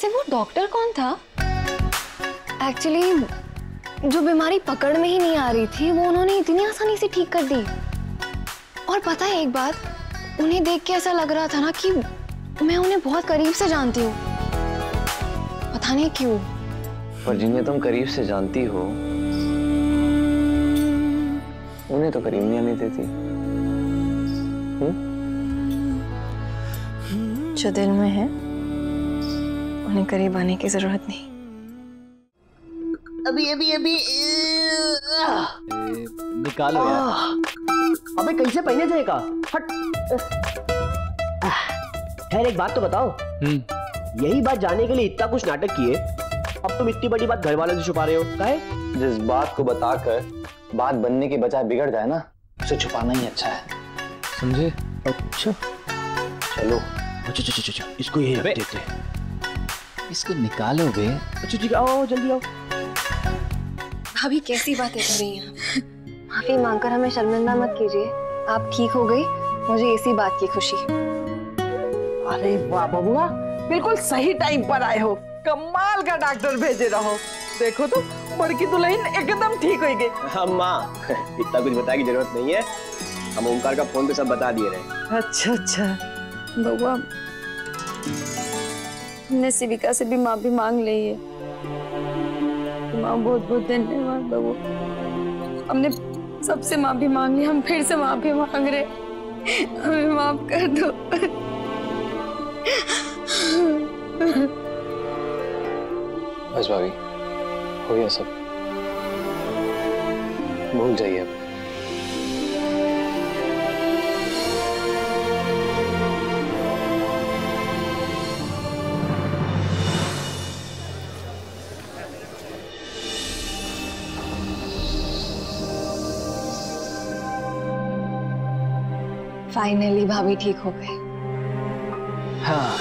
वैसे वो डॉक्टर कौन था? एक्चुअली जो बीमारी पकड़ में ही नहीं आ रही थी वो उन्होंने इतनी आसानी से ठीक कर दी। और पता है एक बात, उन्हें देख के ऐसा लग रहा था ना कि मैं उन्हें बहुत करीब से जानती हूँ, पता नहीं क्यों। पर जिन्हें तुम करीब से जानती हो उन्हें तो करीब नहीं आने देती। जो दिल में है उन्हें करीब आने की जरूरत नहीं। अभी निकालो यार। अबे कैसे पहने जाएगा? हट। खैर एक बात तो बताओ, यही बात जानने के लिए इतना कुछ नाटक किए, अब तुम इतनी बड़ी बात घर वालों से छुपा रहे हो? काहे? जिस बात को बताकर बात बनने के बजाय बिगड़ जाए ना, उसे छुपाना ही अच्छा है, समझे? अच्छा चलो। अच्छा, इसको यही रख देते हैं। इसको निकालो बे। अच्छा ठीक है, आओ जल्दी आओ। भाभी कैसी बातें कर रही हैं? माफी मांगकर हमें शर्मिंदा मत कीजिए। आप ठीक हो गई, मुझे इसी बात की खुशी। अरे वाह बबुआ, बिल्कुल सही टाइम पर आए हो। कमाल का डॉक्टर भेजे रहो। देखो तो बड़की दुल्हन एकदम ठीक हो गई। हाँ माँ, इतना कुछ बताने की जरूरत नहीं है, हम ओमकार का फोन पे सब बता दिए रहे। अच्छा बउआ, हमने सिविका से भी माफी मांग ली है। माँ बहुत बहुत धन्यवाद बउआ। हमने सबसे माफी मांग ली, हम फिर से माफी मांग रहे, हमें माफ कर दो। बस भाभी, हो गया सब, भूल जाइए अब। फाइनली भाभी ठीक हो गए। हाँ।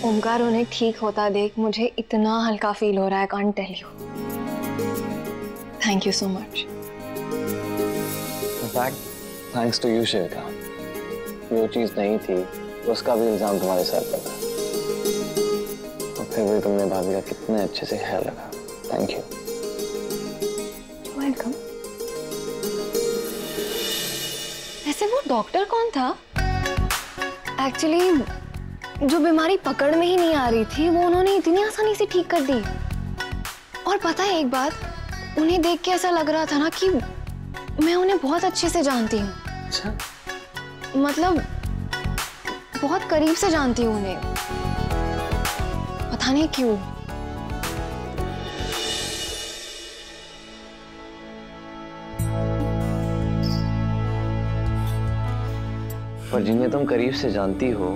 ओमकार उन्हें ठीक होता देख मुझे इतना हल्का फील हो रहा है, can't tell you. Thank you so much. In fact thanks to you Shivika. जो चीज नहीं थी उसका भी इल्जाम तुम्हारे सर पर था, और फिर भी तुमने भाभी का कितने अच्छे से ख्याल रखा। Thank you. वेलकम। वैसे वो डॉक्टर कौन था? एक्चुअली जो बीमारी पकड़ में ही नहीं आ रही थी वो उन्होंने इतनी आसानी से ठीक कर दी। और पता है एक बात, उन्हें देख के ऐसा लग रहा था ना कि मैं उन्हें बहुत अच्छे से जानती हूँ। अच्छा? मतलब बहुत करीब से जानती हूँ उन्हें, पता नहीं क्यों। पर जिन्हें तुम करीब से जानती हो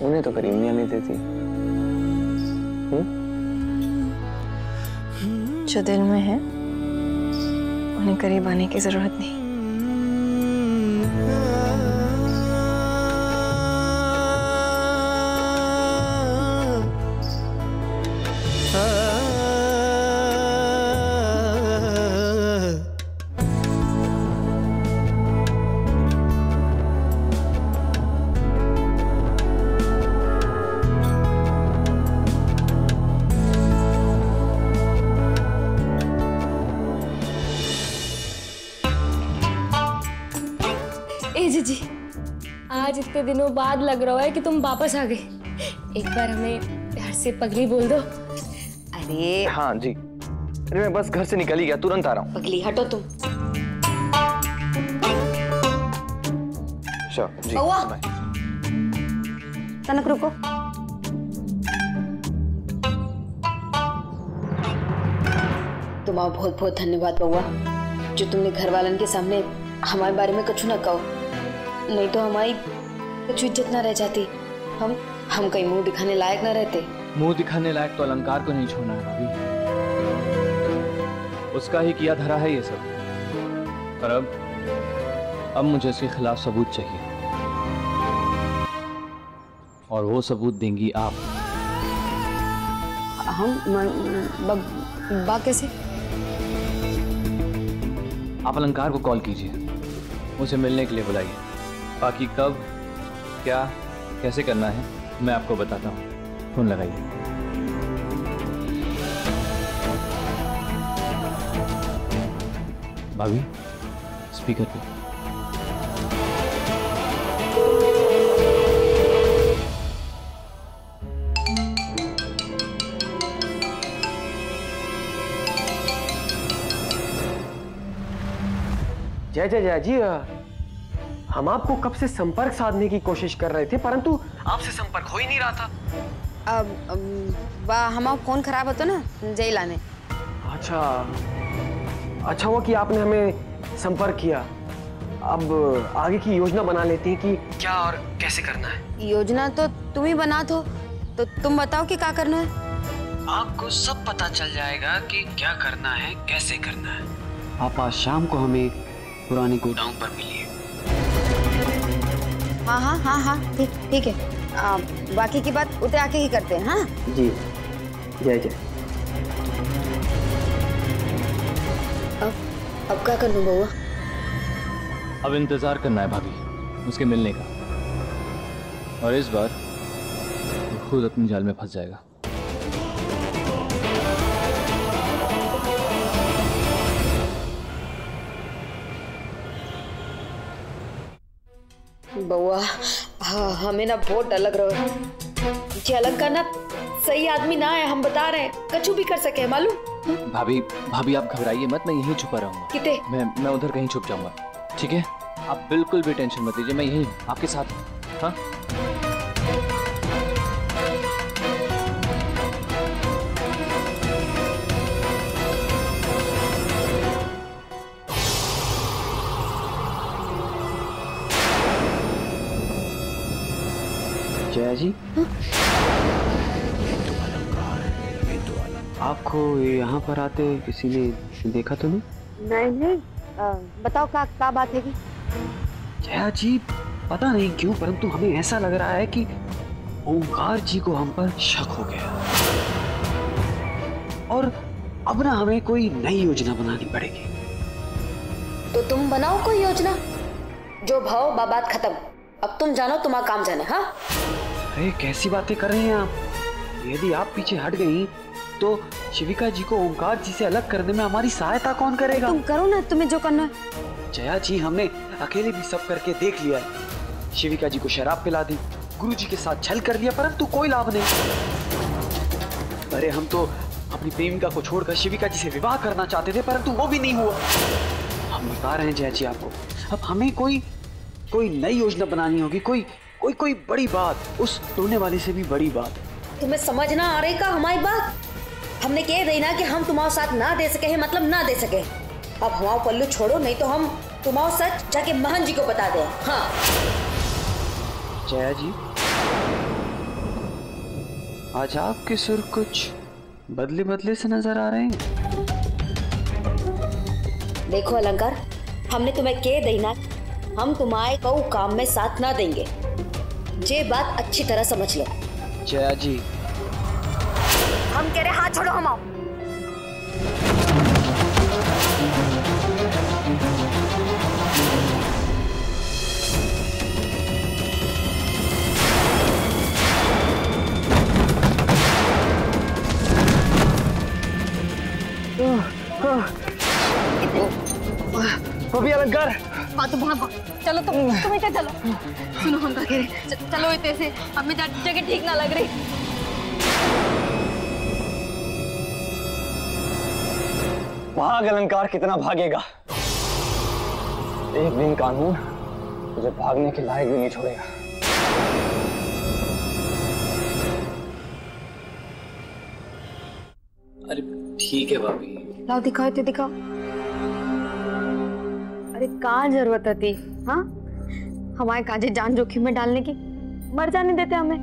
उन्हें तो करीब नहीं आने देती। जो दिल में है उन्हें करीब आने की जरूरत नहीं। जी, आज इतने दिनों बाद लग रहा है कि तुम वापस आ गए। एक बार हमें प्यार से पगली बोल दो। अरे हाँ जी, अरे मैं बस घर से निकल ही गया, तुरंत आ रहा हूँ। पगली हटो तुम। श्योर जी। तनक रुको। तुम्हारा बहुत बहुत धन्यवाद बउआ, जो तुमने घर वालन के सामने हमारे बारे में कुछ न कहो, नहीं तो हमारी कुछ इज्जत न रह जाती। हम कहीं मुंह दिखाने लायक न रहते। मुंह दिखाने लायक तो अलंकार को नहीं छोड़ना है भाभी, उसका ही किया धरा है ये सब। पर अब मुझे इसके खिलाफ सबूत चाहिए, और वो सबूत देंगी आप। हम बा कैसे? आप अलंकार को कॉल कीजिए, उसे मिलने के लिए बुलाइए। बाकी कब, क्या, कैसे करना है मैं आपको बताता हूँ, फोन लगाइए। भाभी स्पीकर पे। जय जय जय जी, हम आपको कब से संपर्क साधने की कोशिश कर रहे थे, परंतु आपसे संपर्क हो ही नहीं रहा था। हमारा फोन खराब होता ना जय लाने। अच्छा अच्छा हुआ कि आपने हमें संपर्क किया। अब आगे की योजना बना लेते हैं कि क्या और कैसे करना है। योजना तो तुम ही बना दो, तो तुम बताओ कि क्या करना है। आपको सब पता चल जाएगा कि क्या करना है, कैसे करना है। आप आज शाम को हमें पुराने गोडाउन पर मिलिए। हाँ हाँ हाँ हाँ ठीक है। बाकी की बात उतरे आके ही करते हैं। हाँ जी जय जय। अब क्या करना बउआ? अब इंतजार करना है भाभी उसके मिलने का, और इस बार वो खुद अपनी जाल में फंस जाएगा। बउआ हमें ना बहुत डर लग रहा है। ये अलंकार ना सही आदमी ना है, हम बता रहे हैं, कछु भी कर सके मालूम। भाभी भाभी आप घबराइए मत, मैं यहीं छुपा रहूंगा। किते? मैं उधर कहीं छुप जाऊंगा, ठीक है? आप बिल्कुल भी टेंशन मत लीजिए, मैं यहीं हूँ आपके साथ। हाँ जया जी, आपको यहाँ पर आते किसी ने देखा तो नहीं? नहीं बताओ क्या बात है? जया जी पता नहीं क्यों, परंतु हमें ऐसा लग रहा है कि ओंकार जी को हम पर शक हो गया, और अब ना हमें कोई नई योजना बनानी पड़ेगी। तो तुम बनाओ कोई योजना। जो भाव बात खत्म, अब तुम जानो, तुम्हारा काम जाने। हाँ अरे कैसी बातें कर रहे हैं आप? यदि आप पीछे हट गई तो शिविका जी को ओंकार जी से अलग करने में हमारी सहायता कौन करेगा? तुम करो ना, तुम्हें जो करना है। जया जी हमने अकेले भी सब करके देख लिया है। शिविका जी को शराब पिला दी, गुरुजी के साथ छल कर लिया, परंतु कोई लाभ नहीं। अरे हम तो अपनी प्रेमिका को छोड़कर शिविका जी से विवाह करना चाहते थे, परंतु वो भी नहीं हुआ। हम बता रहे हैं जया जी आपको, अब हमें कोई नई योजना बनानी होगी, कोई बड़ी बात, उस टोने वाले से भी बड़ी बात। तुम्हें समझना आ रही का हमारी बात? हमने कह देना कि हम तुम्हारा साथ ना दे सके हैं, मतलब ना दे सके। अब हमारा पल्लू छोड़ो, नहीं तो हम तुम्हारा सच जाके महन जी को बता दे। हाँ जया जी, आज आपके सुर कुछ बदले से नजर आ रहे हैं। देखो अलंकार, हमने तुम्हें कह देना हम तुम्हारे को काम में साथ ना देंगे। ये बात अच्छी तरह समझ लो। जया जी हम कह रहे हाथ छोड़ो। हम आओ। भाभी अलंकार, हाँ तो भागो, चलो तुम इधर चलो। सुनो हम कह रहे चलो इतने से, हमें जगह ठीक ना लग रही। भाग अलंकार, कितना भागेगा? एक दिन कानून तुझे भागने के लायक भी नहीं छोड़ेगा। अरे ठीक है भाभी। लाओ दिखाओ तो दिखाओ। अरे कहाँ जरूरत थी? हाँ हमारे काजे जान जोखिम में डालने की, मर जाने देते हमें।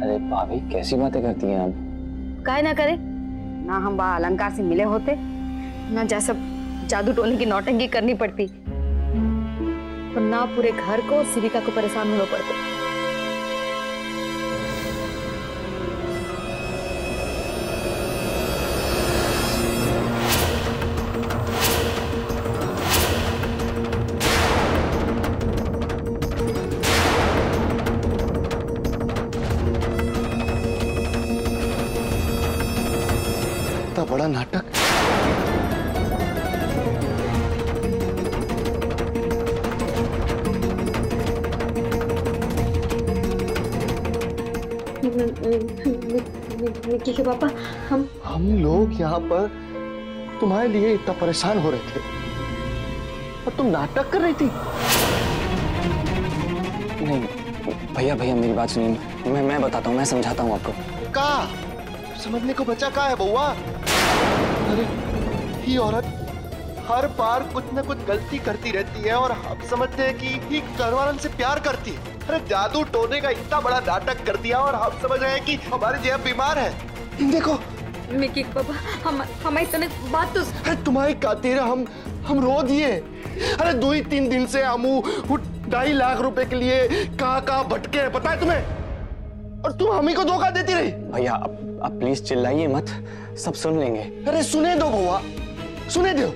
अरे भाभी कैसी बातें करती हैं आप? काहे ना करे ना, हम बा अलंकार से मिले होते ना, जैसा जादू टोने की नौटंकी करनी पड़ती, तो ना पूरे घर को शिविका को परेशान होना पड़ता। इतना बड़ा नाटक। निक्की के पापा, हम लोग यहाँ पर तुम्हारे लिए इतना परेशान हो रहे थे और तुम नाटक कर रही थी। नहीं भैया, भैया मेरी बात सुनिए, मैं बताता हूँ, मैं समझाता हूँ आपको। का समझने को बचा का है बउआ? अरे ये औरत हर बार कुछ न कुछ गलती करती रहती है और हम समझते हैं कि ये घरवालन से प्यार करती है। अरे जादू टोने का इतना बड़ा नाटक कर दिया और हम समझ रहे हैं कि हमारी जया बीमार है। देखो निक्की के पापा, हम इतने बात तो। अरे तुम्हारी खातिर हम रो दिए। अरे 2-3 दिन से हम 2.5 लाख रुपए के लिए कहाँ भटके हैं, पता है तुम्हें? और तुम हम ही को धोखा देती रही। भैया अब प्लीज चिल्लाइए मत, सब सुन लेंगे। अरे सुने दो बउआ, सुने दो।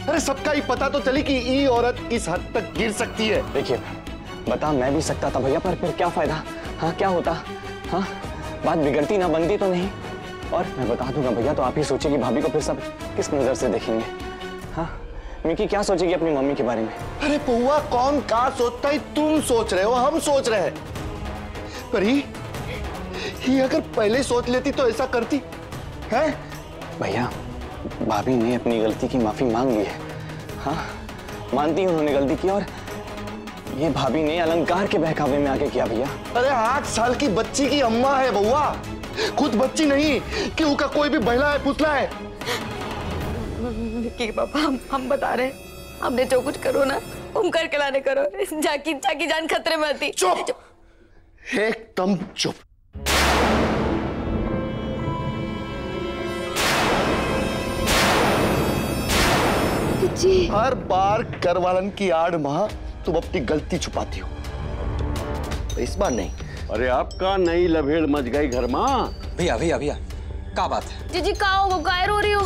अरे सबका ही पता तो चली कि ये औरत किस हद तक गिर सकती है। देखिए बता मैं भी सकता था भैया, पर फिर क्या फायदा? हाँ क्या होता? हाँ बात बिगड़ती ना बनती तो नहीं। और मैं बता दूंगा भैया तो आप ही सोचिए कि भाभी को फिर सब किस नजर से देखेंगे। हाँ मिकी क्या सोचेगी अपनी मम्मी के बारे में? अरे बउआ कौन क्या सोचता है? तुम सोच रहे हो, हम सोच रहे हैं। पर ये अगर पहले सोच लेती तो ऐसा करती है? भैया भाभी ने अपनी गलती की माफी मांग ली है। हाँ मानती उन्होंने गलती की, और ये भाभी ने अलंकार के बहकावे में आके किया भैया। अरे 8 साल की बच्ची की अम्मा है बउआ, खुद बच्ची नहीं कि उसका कोई भी बहला है पुतला है। निक्की के पापा, हम बता रहे हैं, हमने जो कुछ करो ना ओमकार के लाने करो, जाकी जान खतरे में आती। चुप, एकदम चुप। जी हर बार करवालन की आड़ मां तुम अपनी गलती छुपाती हो, इस बार नहीं। अरे आपका नई लभेड़ मच गई घर मां। भैया भैया भैया क्या बात है? जीजी का हो, गायर हो रही हो?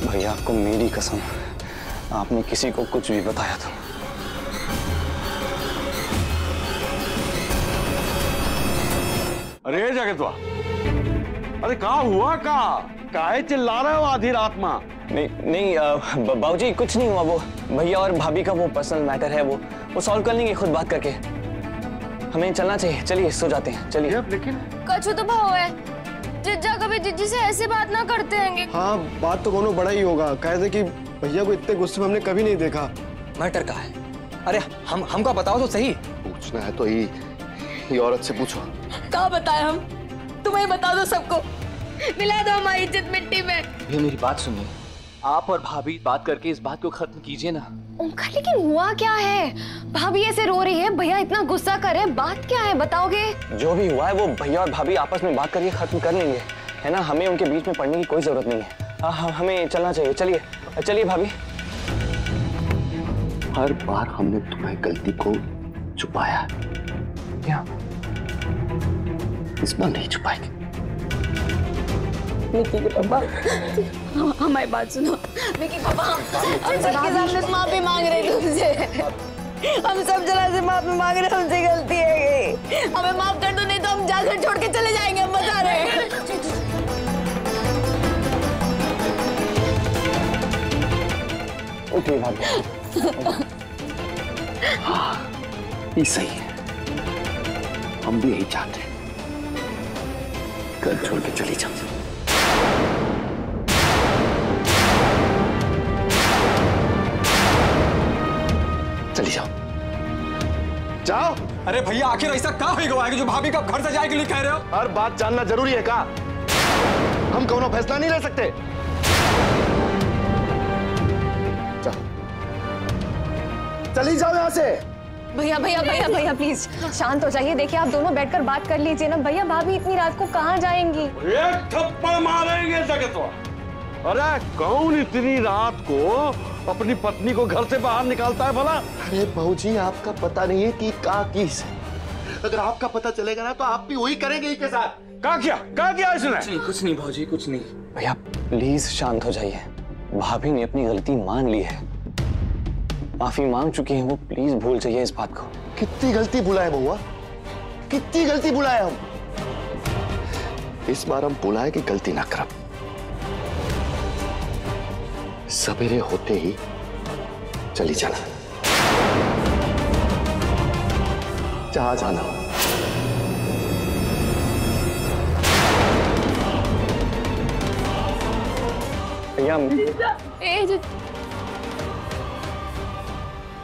भैया आपको मेरी कसम, आपने किसी को कुछ भी बताया था? अरे जगतवा, अरे कहाँ हुआ? काहे चिल्ला रहे हो आधी रात में? नहीं बाबूजी कुछ नहीं हुआ। वो भैया और भाभी का वो पर्सनल मैटर है, वो सॉल्व कर लेंगे खुद बात करके। हमें चलना चाहिए, चलिए सो जाते हैं, चलिए। लेकिन कछु तो भाव है, जिज्जा कभी जिज्जी से ऐसे बात ना करते हैं। हाँ बात तो कोनो बड़ा ही होगा, कह दे कि भैया को इतने गुस्से में हमने कभी नहीं देखा। मैटर कहाँ है? अरे हमका बताओ तो सही। पूछना है तो ये औरत से पूछो। क्या बताए हम? तुम्हें बता दो सबको, मिला दो हमारी इज्जत मिट्टी में। भैया मेरी बात सुनिए, आप और भाभी बात करके इस बात को खत्म कीजिए ना। ओमकार लेकिन हुआ क्या है? भाभी ऐसे रो रही है, भैया इतना गुस्सा कर रहे हैं, बात क्या है बताओगे? जो भी हुआ है वो भैया और भाभी आपस में बात करके खत्म कर लेंगे, है ना? हमें उनके बीच में पड़ने की कोई जरूरत नहीं है। हमें चलना चाहिए, चलिए चलिए भाभी। हर बार हमने तुम्हारी गलती को छुपाया, क्या इस बार नहीं छुपाएंगे। निक्की के पापा, हमारी बात सुनो। निक्की पापा, हम सबके सामने माफी मांग रहे हैं तुमसे। हम सब जना से माफी मांग रहे हैं, हमसे गलती है। हमें माफ कर दो, नहीं तो हम जाकर छोड़ के चले जाएंगे, हम बता रहे हैं। उठिए भाभी। हाँ ये सही है, हम भी यही चाहते हैं, घर छोड़ के चली जाओ। चली जाओ, जाओ। अरे भैया आखिर ऐसा क्या हो गया है कि जो भाभी का घर से जाए के लिए कह रहे हो? हर बात जानना जरूरी है का? हम कोनो फैसला नहीं ले सकते। चली जाओ यहाँ से। भैया भैया भैया भैया प्लीज शांत हो जाइए। देखिए आप दोनों बैठकर बात कर लीजिए ना। भैया भाभी इतनी रात को कहाँ जाएंगी? एक थप्पड़ मारेंगे जगतवा। अरे कौन इतनी रात को अपनी पत्नी को घर से बाहर निकालता है भला? अरे भाऊजी आपका पता नहीं है कि का किस है। अगर आपका पता चलेगा ना तो आप भी वही करेंगे इसके साथ। क्या किया इसने? कुछ नहीं भाजी, कुछ नहीं। भैया प्लीज शांत हो जाइए। भाभी ने अपनी गलती मान ली है, माफी मांग चुकी है वो, प्लीज भूल जाइए इस बात को। कितनी गलती भुलाए बउआ, कितनी गलती भुलाए हम। इस बार हम बुलाए की गलती ना करब। सवेरे होते ही चली जाना, जहां जाना हो।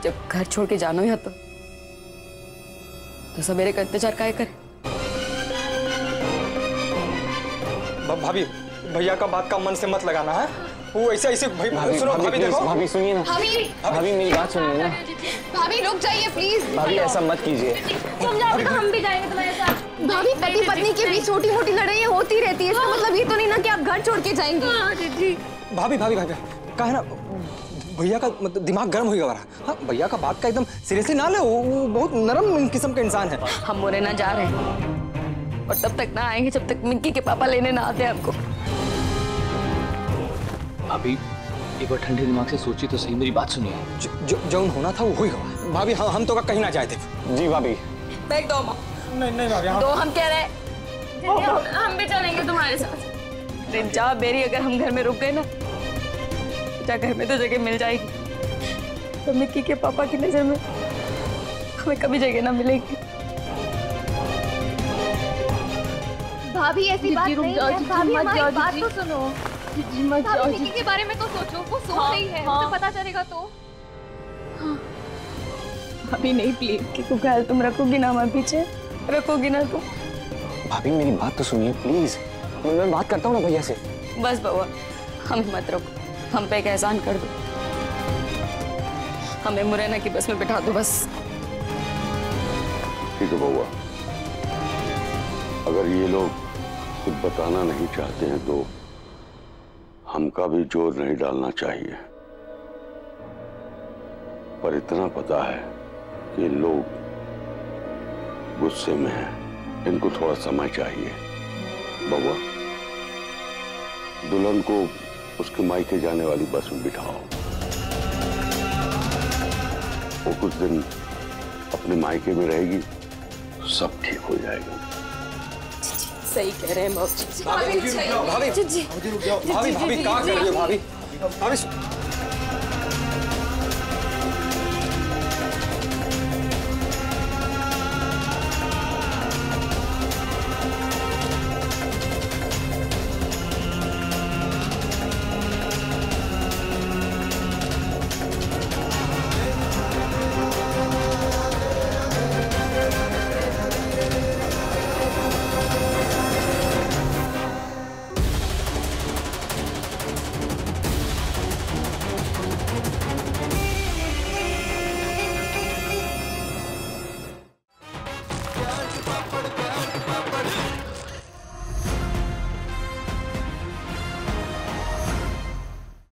जब घर छोड़ के जाना हो तो सवेरे का इंतजार काहे करे? भाभी, भैया का बात का मन से मत लगाना है। वो ऐसे ऐसे सुनो भाभी, देखो भाभी सुनिए ना। भाभी मेरी बात सुनिए ना। भाभी रुक जाइए प्लीज। भाभी ऐसा मत कीजिए। समझाओ तो हम भी जाएंगे तुम्हारे साथ। भाभी पति पत्नी के बीच छोटी मोटी लड़ाइयाँ होती रहती है, इसका मतलब ये तो नहीं ना कि आप घर छोड़ के जाएंगे। भाभी कहा ना, भैया का मतलब दिमाग गर्म हो गया। हाँ, भैया का बात का एकदम सीरियसली ना ले, वो बहुत नरम किस्म का इंसान है। हम मुरैना जा रहे हैं और तब तक ना आएंगे जब तक मिंकी के पापा लेने ना आते हमको। भाभी एक बार ठंडे दिमाग से सोची तो सही, मेरी बात सुनिए। जो होना था वो हो गया। भाभी हम तो कहीं ना जाए थे। जी भाभी। बैग दो माँ। नहीं भाभी, दो, हम कह रहे हम भी चलेंगे तुम्हारे साथ। रिंचा बेरी, अगर हम घर में रुक गए ना, जा घर में तो जगह मिल जाएगी, तो मिक्की के पापा की नजर में हमें कभी जगह ना मिलेगी। भाभी ऐसी बात नहीं है। भाभी हमारी बात तो सुनो। भाभी मिक्की के बारे में तो सोचो, वो सो रही है, उसे पता चलेगा तो। अभी नहीं प्लीज, कि को ख्याल तुम रखोगी ना हमारे पीछे, रखोगी ना तुम? भाभी मेरी बात तो सुनिए प्लीज। मैं बात करता हूँ ना भैया से। बस बउआ, हमें मत रोको, हम पे एक एहसान कर दो, हमें मुरैना की बस में बिठा दो बस। ठीक है बउआ, अगर ये लोग कुछ बताना नहीं चाहते हैं तो हमका भी जोर नहीं डालना चाहिए, पर इतना पता है कि लोग गुस्से में हैं, इनको थोड़ा समय चाहिए। बउआ, दुल्हन को उसके मायके जाने वाली बस में बिठाओ, वो कुछ दिन अपने मायके में रहेगी तो सब ठीक हो जाएगा। सही कह रहे हैं भाभी क्या कर रही हो भाभी?